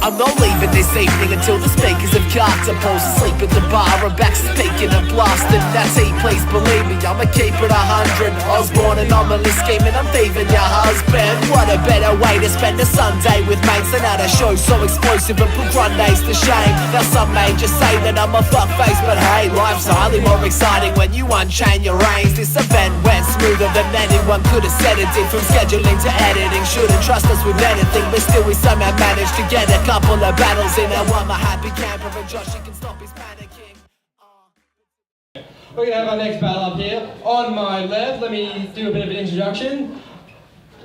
I'm not leaving this evening until the speakers have cartapults. Asleep at the bar and back speaking and blasting. That's it, please believe me, I'ma keep it 100. I was born anomaly scheming, I'm thieving your husband. What a better way to spend a Sunday with mates than at a show so explosive and put Grundays to shame. Now some may just say that I'm a fuckface, but hey, life's highly more exciting when you unchain your reins. This event went smoother than anyone could have said it did. From scheduling to editing, shouldn't trust us with anything, but still we somehow managed to get a couple of battles in. Now I'm a happy camper and Josh, he can stop his panicking. We're going to have our next battle up here. On my left, let me do a bit of an introduction.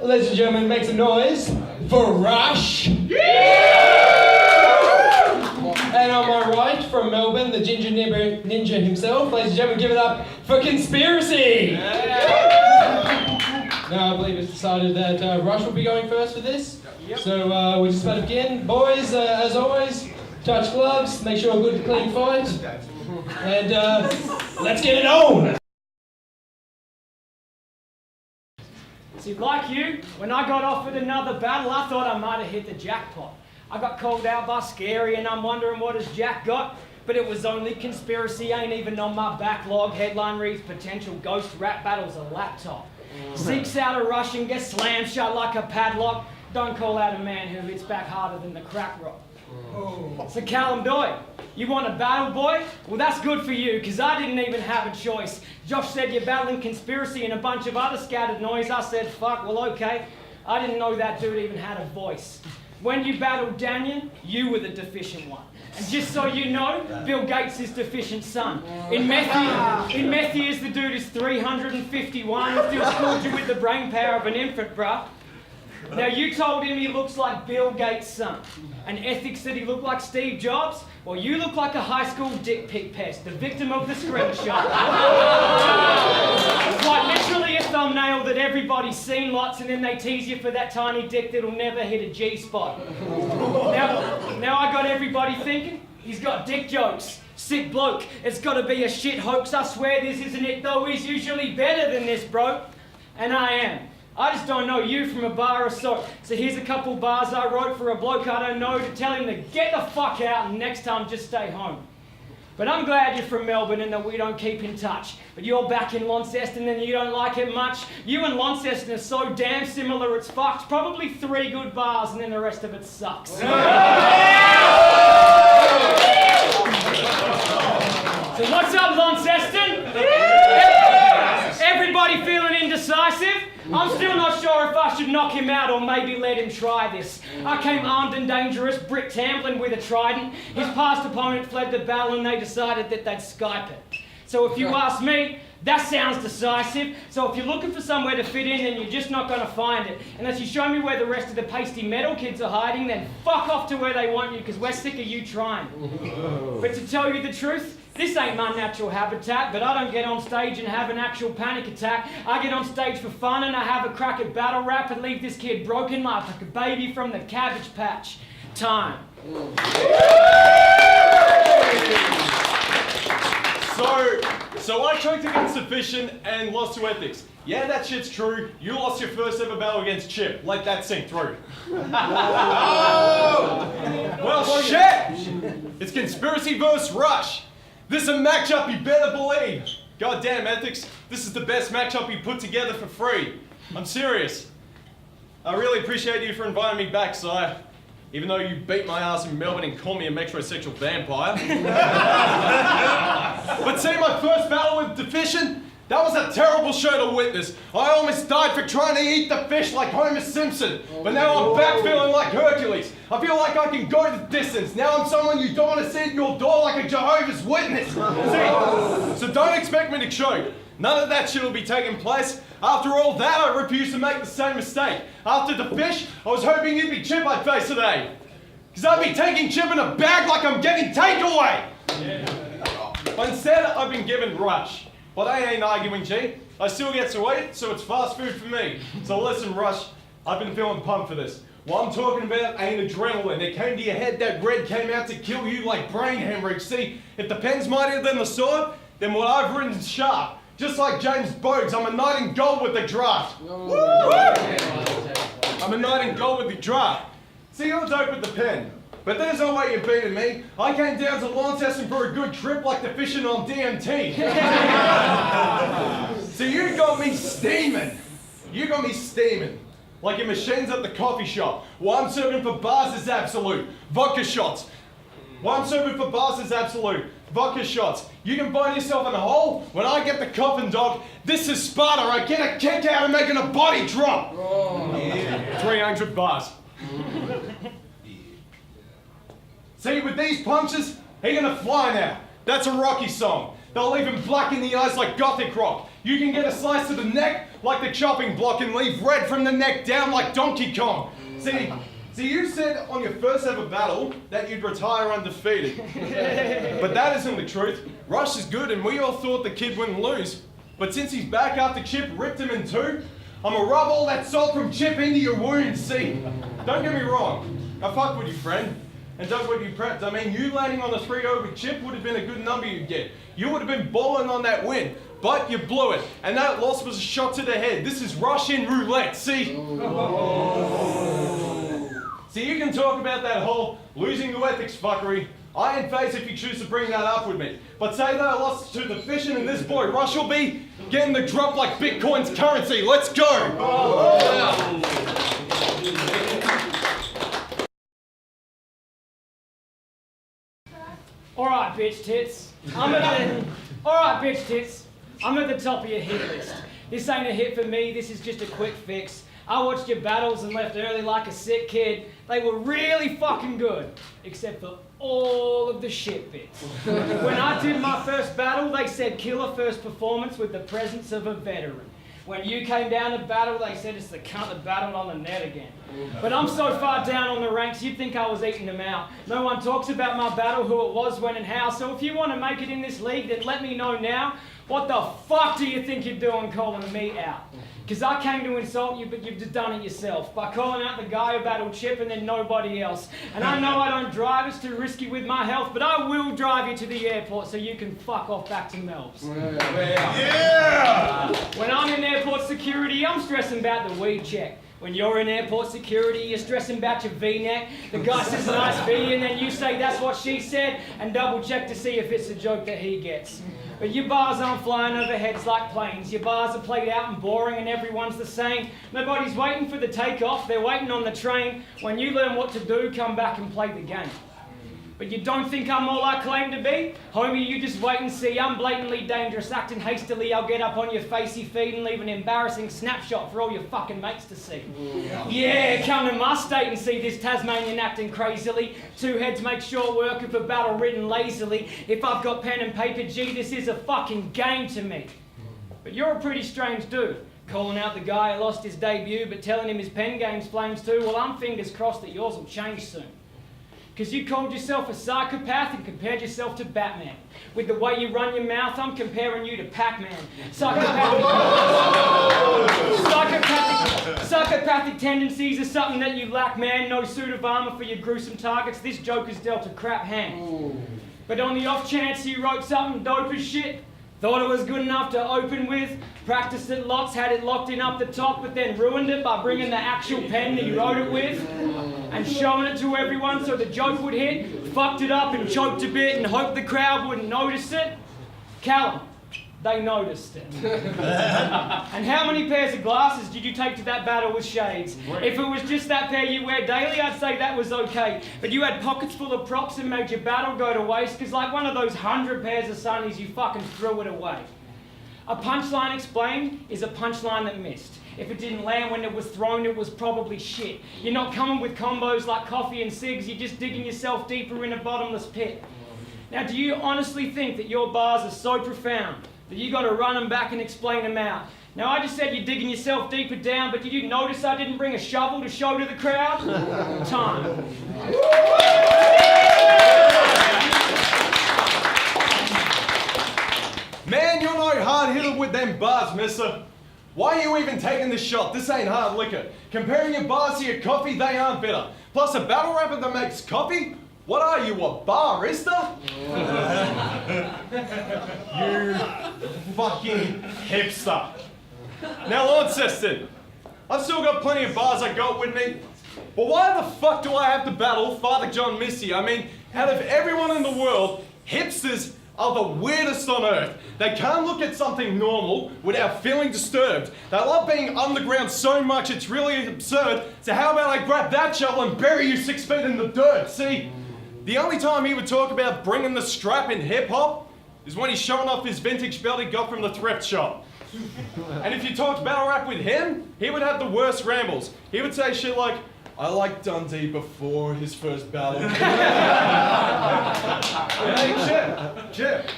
Ladies and gentlemen, make some noise for Rush. And on my right, from Melbourne, the Ginger Ninja himself. Ladies and gentlemen, give it up for Conspiracy. Now I believe it's decided that Rush will be going first for this. Yep. So we're just about to begin. Boys, as always, touch gloves, make sure a good clean fight. And let's get it on! See, like you, when I got offered another battle, I thought I might have hit the jackpot. I got called out by Scary and I'm wondering what has Jack got? But it was only Conspiracy, ain't even on my backlog. Headline reads, potential ghost rap battles a laptop. Seeks out a rush and gets slammed shut like a padlock. Don't call out a man who hits back harder than the crack rock. So Callum Doyle, you want a battle, boy? Well, that's good for you, because I didn't even have a choice. Josh said you're battling Conspiracy and a bunch of other scattered noise. I said, fuck, well, okay. I didn't know that dude even had a voice. When you battled Daniel, you were the deficient one. And just so you know, Bill Gates is deficient son. In meth years, the dude is 351 and still schooled you with the brain power of an infant, bruh. Now, you told him he looks like Bill Gates' son. And Ethics said he looked like Steve Jobs. Well, you look like a high school dick pic pest, the victim of the screenshot. Quite literally a thumbnail that everybody's seen lots, and then they tease you for that tiny dick that'll never hit a G-spot. Now I got everybody thinking, he's got dick jokes. Sick bloke, it's gotta be a shit hoax. I swear this isn't it, though he's usually better than this, bro. And I am. I just don't know you from a bar or so. So here's a couple bars I wrote for a bloke I don't know to tell him to get the fuck out and next time just stay home. But I'm glad you're from Melbourne and that we don't keep in touch. But you're back in Launceston and you don't like it much. You and Launceston are so damn similar it's fucked. Probably 3 good bars and then the rest of it sucks. So what's up, Launceston? Everybody feeling indecisive? I'm still not sure if I should knock him out or maybe let him try this. I came armed and dangerous, Brick Tamblin with a trident. His past opponent fled the battle and they decided that they'd Skype it. So if you ask me, that sounds decisive. So if you're looking for somewhere to fit in, then you're just not going to find it. Unless you show me where the rest of the pasty metal kids are hiding, then fuck off to where they want you, because we're sick of you trying. But to tell you the truth, this ain't my natural habitat, but I don't get on stage and have an actual panic attack. I get on stage for fun and I have a crack at battle rap and leave this kid broken like a baby from the Cabbage Patch. Time. So I choked against Sufficient and lost to Ethics. Yeah, that shit's true. You lost your first ever battle against Chip. Let that sink through. Oh! Well, shit! It's Conspiracy vs. Rush. This is a matchup you better believe. Goddamn, Ethics, this is the best matchup you put together for free. I'm serious. I really appreciate you for inviting me back, sire. Even though you beat my ass in Melbourne and called me a metrosexual vampire. But see, my first battle with Deficient, that was a terrible show to witness. I almost died for trying to eat the fish like Homer Simpson. But now I'm back feeling like Hercules. I feel like I can go the distance. Now I'm someone you don't want to see at your door like a Jehovah's Witness. See? So don't expect me to choke. None of that shit will be taking place. After all that, I refuse to make the same mistake. After the fish, I was hoping you'd be Chip I'd face today. Because I'd be taking Chip in a bag like I'm getting takeaway. Yeah. But instead, I've been given Rush. But I ain't arguing, G. I still get to eat, so it's fast food for me. So listen, Rush, I've been feeling pumped for this. What I'm talking about ain't adrenaline. It came to your head that red came out to kill you like brain hemorrhage. See, if the pen's mightier than the sword, then what I've written is sharp. Just like James Bogues, I'm a knight in gold with the draft. Woo! I'm a knight in gold with the draft. See, I'll dope with the pen. But there's no way you're beating me. I came down to Launceston for a good trip like the fishing on DMT. So you got me steaming. You got me steaming. Like your machines at the coffee shop. What I'm serving for bars is absolute. Vodka shots. What I'm serving for bars is absolute. Vodka shots. You can find yourself in a hole. When I get the coffin dog, this is Sparta. I get a kick out of making a body drop. Oh. Yeah. 300 bars. See, with these punches, he's gonna fly now. That's a Rocky song. They'll leave him black in the eyes like Gothic rock. You can get a slice to the neck like the chopping block and leave red from the neck down like Donkey Kong. See, you said on your first ever battle that you'd retire undefeated. But that isn't the truth. Rush is good and we all thought the kid wouldn't lose. But since he's back after Chip ripped him in two, I'ma rub all that salt from Chip into your wounds, see? Don't get me wrong. I fuck with you, friend. And Doug would be prepped. I mean, you landing on the 3-0 with Chip would have been a good number you'd get. You would have been balling on that win, but you blew it. And that loss was a shot to the head. This is Russian roulette, see? See, you can talk about that whole losing to ethics fuckery. I ain't phased if you choose to bring that up with me. But say that I lost to the fishing and this boy Rush will be getting the drop like Bitcoin's currency. Let's go! Alright, bitch tits. I'm at the top of your hit list. This ain't a hit for me, this is just a quick fix. I watched your battles and left early like a sick kid. They were really fucking good, except for all of the shit bits. When I did my first battle, they said killer first performance with the presence of a veteran. When you came down to battle, they said it's the cunt that battled on the net again. But I'm so far down on the ranks, you'd think I was eating them out. No one talks about my battle, who it was, when and how. So if you want to make it in this league, then let me know now. What the fuck do you think you're doing calling me out? Because I came to insult you, but you've just done it yourself by calling out the guy who battled Chip and then nobody else. And I know I don't drive, it's too risky with my health, but I will drive you to the airport so you can fuck off back to Melbs. Yeah! When I'm in airport security, I'm stressing about the weed check. When you're in airport security, you're stressing about your V-neck. The guy says nice V and then you say that's what she said and double check to see if it's a joke that he gets. But your bars aren't flying over heads like planes. Your bars are played out and boring and everyone's the same. Nobody's waiting for the takeoff, they're waiting on the train. When you learn what to do, come back and play the game. But you don't think I'm all I claim to be? Homie, you just wait and see. I'm blatantly dangerous, acting hastily. I'll get up on your facey feed and leave an embarrassing snapshot for all your fucking mates to see. Yeah, come to my state and see this Tasmanian acting crazily. Two heads make short work of a battle written lazily. If I've got pen and paper, gee, this is a fucking game to me. But you're a pretty strange dude. Calling out the guy who lost his debut, but telling him his pen game's flames too. Well, I'm fingers crossed that yours will change soon. Because you called yourself a psychopath and compared yourself to Batman. With the way you run your mouth, I'm comparing you to Pac-Man. Psychopathic tendencies are something that you lack, man. No suit of armor for your gruesome targets. This joker's dealt a crap hand. But on the off chance you wrote something dope as shit, thought it was good enough to open with, practiced it lots, had it locked in up the top, but then ruined it by bringing the actual pen that you wrote it with and showing it to everyone so the joke would hit, fucked it up and choked a bit and hoped the crowd wouldn't notice it. Callum, they noticed it. And how many pairs of glasses did you take to that battle with shades? If it was just that pair you wear daily, I'd say that was okay. But you had pockets full of props and made your battle go to waste, because like one of those 100 pairs of sunnies, you fucking threw it away. A punchline explained is a punchline that missed. If it didn't land when it was thrown, it was probably shit. You're not coming with combos like coffee and cigs, you're just digging yourself deeper in a bottomless pit. Now, do you honestly think that your bars are so profound that you got to run them back and explain them out? Now, I just said you're digging yourself deeper down, but did you notice I didn't bring a shovel to show to the crowd? Time. Man, you're no hard hitter with them bars, mister. Why are you even taking this shot? This ain't hard liquor. Comparing your bars to your coffee, they aren't better. Plus, a battle rapper that makes coffee? What are you, a barista? You fucking hipster. Now, Launceston, I've still got plenty of bars I got with me, But why the fuck do I have to battle Father John Missy? I mean, out of everyone in the world, hipsters are the weirdest on earth. They can't look at something normal without feeling disturbed. They love being underground so much it's really absurd. So how about I grab that shovel and bury you 6 feet in the dirt? See, the only time he would talk about bringing the strap in hip-hop is when he's showing off his vintage belt he got from the thrift shop. And if you talked battle rap with him, he would have the worst rambles. He would say shit like, I liked Dundee before his first battle. Hey, Chip.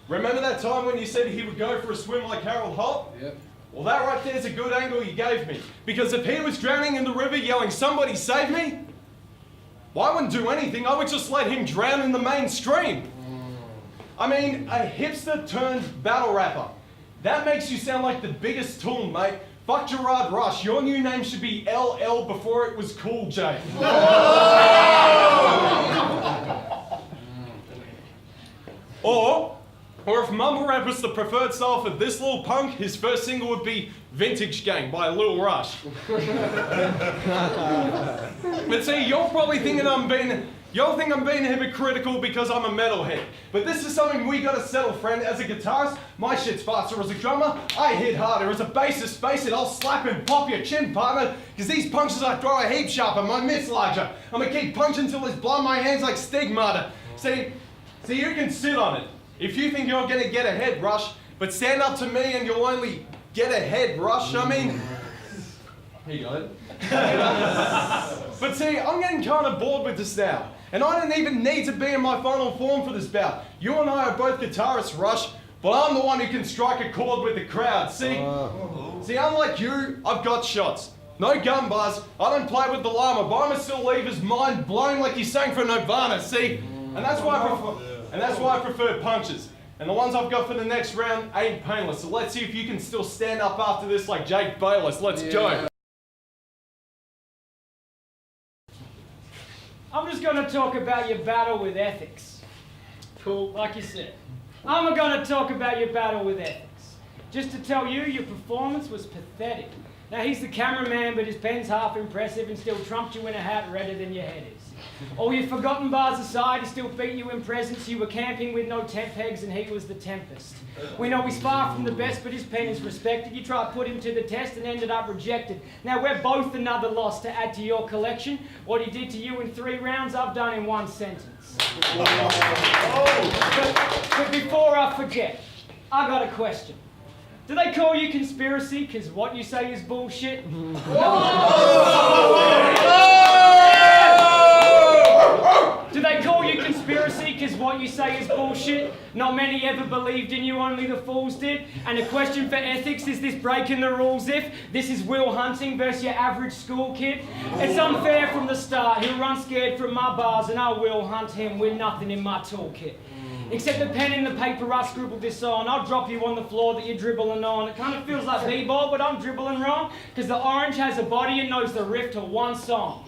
Remember that time when you said he would go for a swim like Harold Holt? Yep. Well, that right there's a good angle you gave me. Because if he was drowning in the river yelling, somebody save me, well, I wouldn't do anything. I would just let him drown in the main stream. I mean, a hipster turned battle rapper. That makes you sound like the biggest tool, mate. Fuck Gerard Rush. Your new name should be LL before it was Cool J. Or if mumble rap was the preferred style for this little punk, his first single would be Vintage Gang by Lil Rush. But see, you're probably thinking you'll think I'm being hypocritical because I'm a metalhead. But this is something we gotta settle, friend. As a guitarist, my shit's faster. As a drummer, I hit harder. As a bassist, face it, I'll slap and pop your chin, partner. Cause these punches I throw are heap sharper, my mitts larger. I'm gonna keep punching till it's blown my hands like stigmata. See, you can sit on it. If you think you're gonna get ahead, Rush, but stand up to me and you'll only get ahead, Rush. I mean, here you go. But see, I'm getting kind of bored with this now. And I don't even need to be in my final form for this bout. You and I are both guitarists, Rush, but I'm the one who can strike a chord with the crowd. See, unlike you, I've got shots. No gun bars. I don't play with the llama, but I'ma still leave his mind blown like he sang for Nirvana. See, and that's why I prefer punches. And the ones I've got for the next round ain't painless. So let's see if you can still stand up after this like Jake Bayless. Let's go. I'm just going to talk about your battle with ethics. Cool, like you said. I'm going to talk about your battle with ethics. Just to tell you, your performance was pathetic. Now, he's the cameraman, but his pen's half impressive and still trumped you in a hat redder than your head is. All your forgotten bars aside, he still beat you in presence. You were camping with no tent pegs and he was the tempest. We know he's far from the best, but his pen is respected. You tried to put him to the test and ended up rejected. Now we're both another loss to add to your collection. What he did to you in 3 rounds, I've done in 1 sentence. But before I forget, I got a question. Do they call you conspiracy because what you say is bullshit? Do they call you conspiracy because what you say is bullshit? Not many ever believed in you, only the fools did. And the question for ethics is this breaking the rules if this is Will Hunting versus your average school kid? It's unfair from the start. He'll run scared from my bars and I will hunt him with nothing in my toolkit. Except the pen and the paper I scribbled this on. I'll drop you on the floor that you're dribbling on. It kind of feels like b-ball, but I'm dribbling wrong. Because the orange has a body and knows the riff to one song.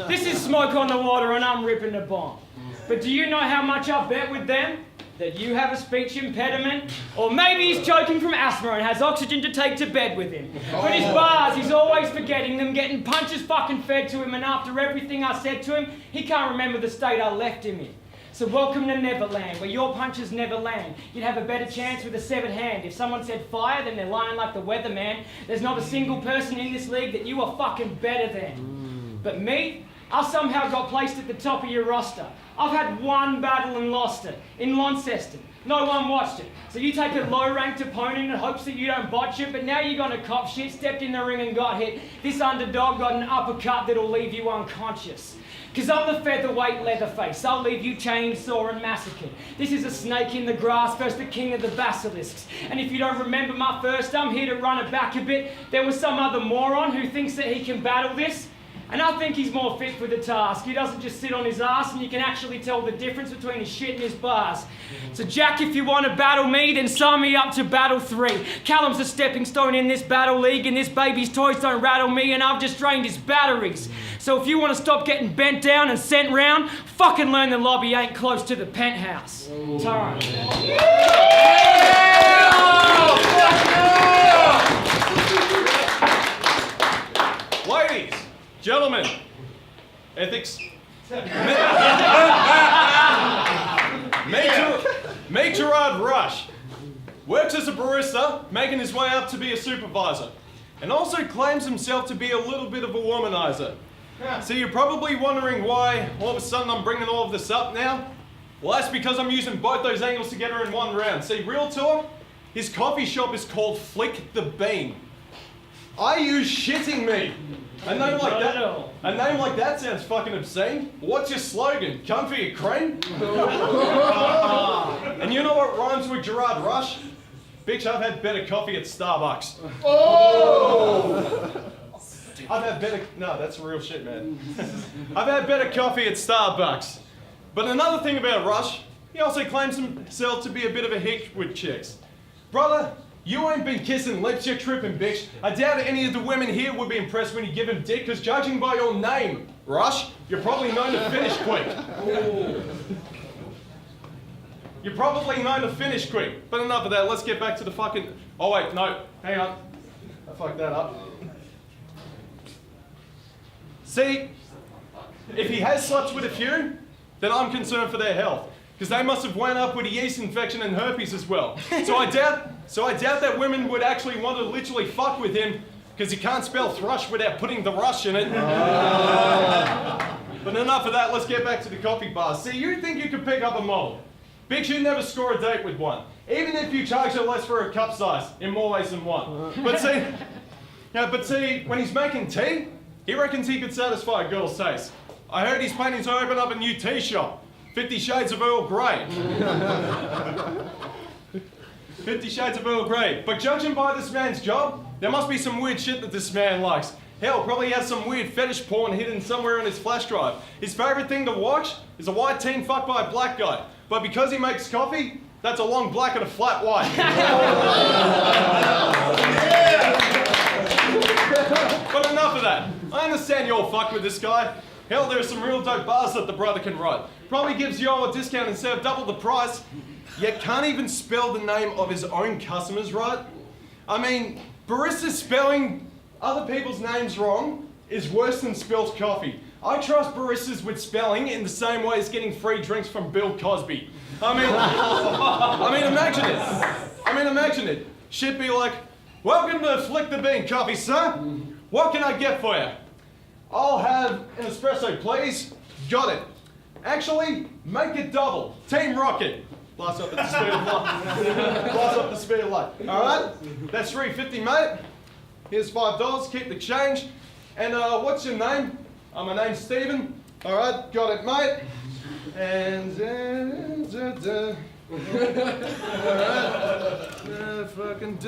This is Smoke on the Water and I'm ripping the bomb. But do you know how much I bet with them? That you have a speech impediment? Or maybe he's choking from asthma and has oxygen to take to bed with him. But his bars, he's always forgetting them, getting punches fucking fed to him, and after everything I said to him, he can't remember the state I left him in. So welcome to Neverland, where your punches never land. You'd have a better chance with a severed hand. If someone said fire, then they're lying like the weatherman. There's not a single person in this league that you are fucking better than. But me, I somehow got placed at the top of your roster. I've had 1 battle and lost it, in Launceston. No one watched it. So you take a low-ranked opponent in hopes that you don't botch it, but now you're gonna cop shit, stepped in the ring and got hit. This underdog got an uppercut that'll leave you unconscious. Cause I'm the featherweight Leatherface. I'll leave you chainsaw and massacred. This is a snake in the grass versus the king of the basilisks. And if you don't remember my first, I'm here to run it back a bit. There was some other moron who thinks that he can battle this. And I think he's more fit for the task. He doesn't just sit on his ass, and you can actually tell the difference between his shit and his bars. So Jack, if you want to battle me, then sign me up to battle 3. Callum's a stepping stone in this battle league, and this baby's toys don't rattle me, and I've just drained his batteries. So if you want to stop getting bent down and sent round, fucking learn the lobby ain't close to the penthouse. Tara. Ladies, Gentlemen, ethics. Meet Gerard Rush. Works as a barista, making his way up to be a supervisor. And also claims himself to be a little bit of a womanizer. So you're probably wondering why all of a sudden I'm bringing all of this up now? Well, that's because I'm using both those angles together in one round. See, real talk, his coffee shop is called Flick the Bean. Are you shitting me? A name like that sounds fucking obscene. What's your slogan? Come for your cream? And you know what rhymes with Gerard Rush? Bitch, I've had better coffee at Starbucks. Oh! I've had better, no, that's real shit, man. I've had better coffee at Starbucks. But another thing about Rush, he also claims himself to be a bit of a hick with chicks. Brother, you ain't been kissing lips, you're tripping, bitch. I doubt any of the women here would be impressed when you give him dick, because judging by your name, Rush, you're probably known to finish quick. You're probably known to finish quick. But enough of that, let's get back to the fucking... Oh wait, no, hang on. I fucked that up. See, if he has slept with a few, then I'm concerned for their health. Because they must have wound up with a yeast infection and herpes as well. So I doubt that women would actually want to literally fuck with him, because he can't spell thrush without putting the rush in it. But enough of that, let's get back to the coffee bar. See, you think you could pick up a model. Bitch, you'd never score a date with one. Even if you charge her less for a cup size, in more ways than one. But see, when he's making tea, he reckons he could satisfy a girl's taste. I heard he's planning to open up a new tea shop. 50 Shades of Earl Grey. 50 Shades of Earl Grey. But judging by this man's job, there must be some weird shit that this man likes. Hell, probably has some weird fetish porn hidden somewhere on his flash drive. His favourite thing to watch is a white teen fucked by a black guy. But because he makes coffee, that's a long black and a flat white. But enough of that. I understand you're fucked with this guy. Hell, there are some real dope bars that the brother can write. Probably gives you all a discount instead of double the price. Yet can't even spell the name of his own customers right. I mean, baristas spelling other people's names wrong is worse than spilled coffee. I trust baristas with spelling in the same way as getting free drinks from Bill Cosby. I mean, imagine it. She'd be like, "Welcome to Flick the Bean Coffee, sir. What can I get for you?" "I'll have an espresso, please." "Got it. Actually, make it double. Team Rocket." Blast up at the speed of light. Blast up the speed of light. All right? That's $3.50, mate. Here's $5. Keep the change. And what's your name? My name's Stephen. All right, got it, mate. And all right. Fucking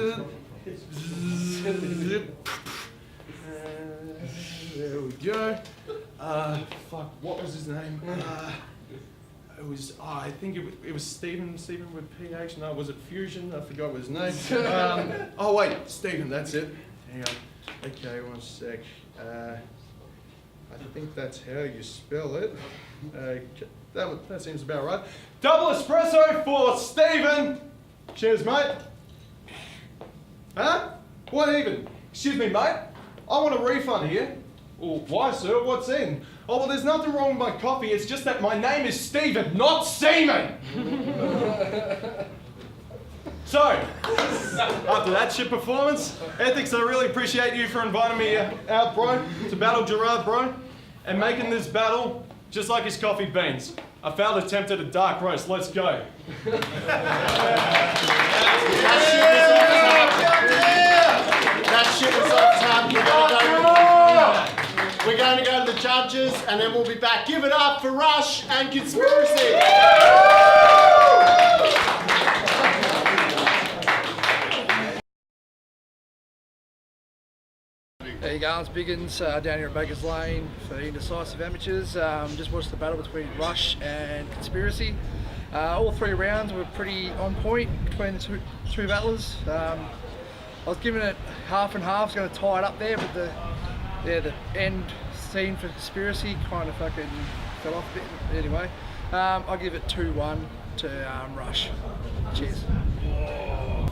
there we go. Fuck, what was his name? It was, I think it was Stephen with PH. No, was it Fusion? I forgot what his name. Oh wait, Stephen, that's it. Hang on. Okay, one sec. I think that's how you spell it. That seems about right. Double espresso for Stephen. Cheers, mate. Huh? What even? Excuse me, mate. I want a refund here. Well, why, sir? What's in? Oh, well, there's nothing wrong with my coffee. It's just that my name is Stephen, not Seaman. So, after that shit performance, Ethics, I really appreciate you for inviting me out, bro, to battle Gerard, bro, and making this battle just like his coffee beans. A failed attempt at a dark roast. Let's go. That shit was off top. We're going to go to the judges and then we'll be back. Give it up for Rush and Conspiracy. There you go, it's Biggins down here at Baker's Lane for Indecisive Amateurs. Just watched the battle between Rush and Conspiracy. All three rounds were pretty on point between the two battlers. I was giving it half and half, I was going to tie it up there, but the end scene for Conspiracy kind of fucking fell off a bit. Anyway, I'll give it 2-1 to Rush. Cheers.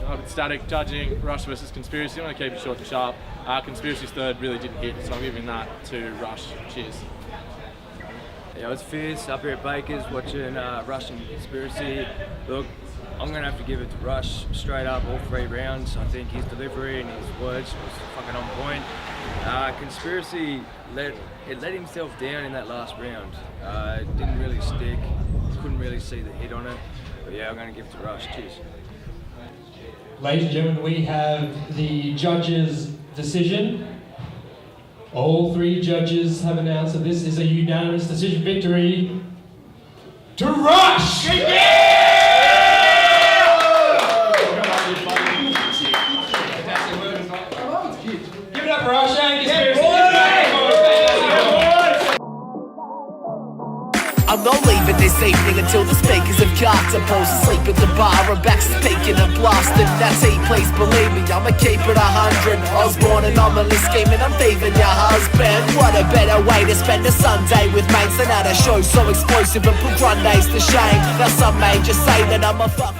I've been static judging Rush versus Conspiracy. I want to keep it short and sharp. Conspiracy's third really didn't hit, so I'm giving that to Rush. Cheers. Yeah, it's fierce up here at Baker's watching Rush and Conspiracy. Look, I'm going to have to give it to Rush straight up all 3 rounds. I think his delivery and his words was fucking on point. Conspiracy let himself down in that last round. It didn't really stick. Couldn't really see the hit on it. But yeah, I'm going to give it to Rush. Cheers. Ladies and gentlemen, we have the judges' decision. All 3 judges have announced that this is a unanimous decision victory to Rush! Give it up, Rush and Conspiracy. I'm not leaving this evening until the speakers have carked. I'm asleep at the bar, I'm back speaking and blasting. That's he, please believe me, I'ma keep it 100. I was born anomaly scheming, I'm thieving your husband. What a better way to spend a Sunday with mates than at a show so explosive and put Grundays to shame. Now some may just say that I'm a fuck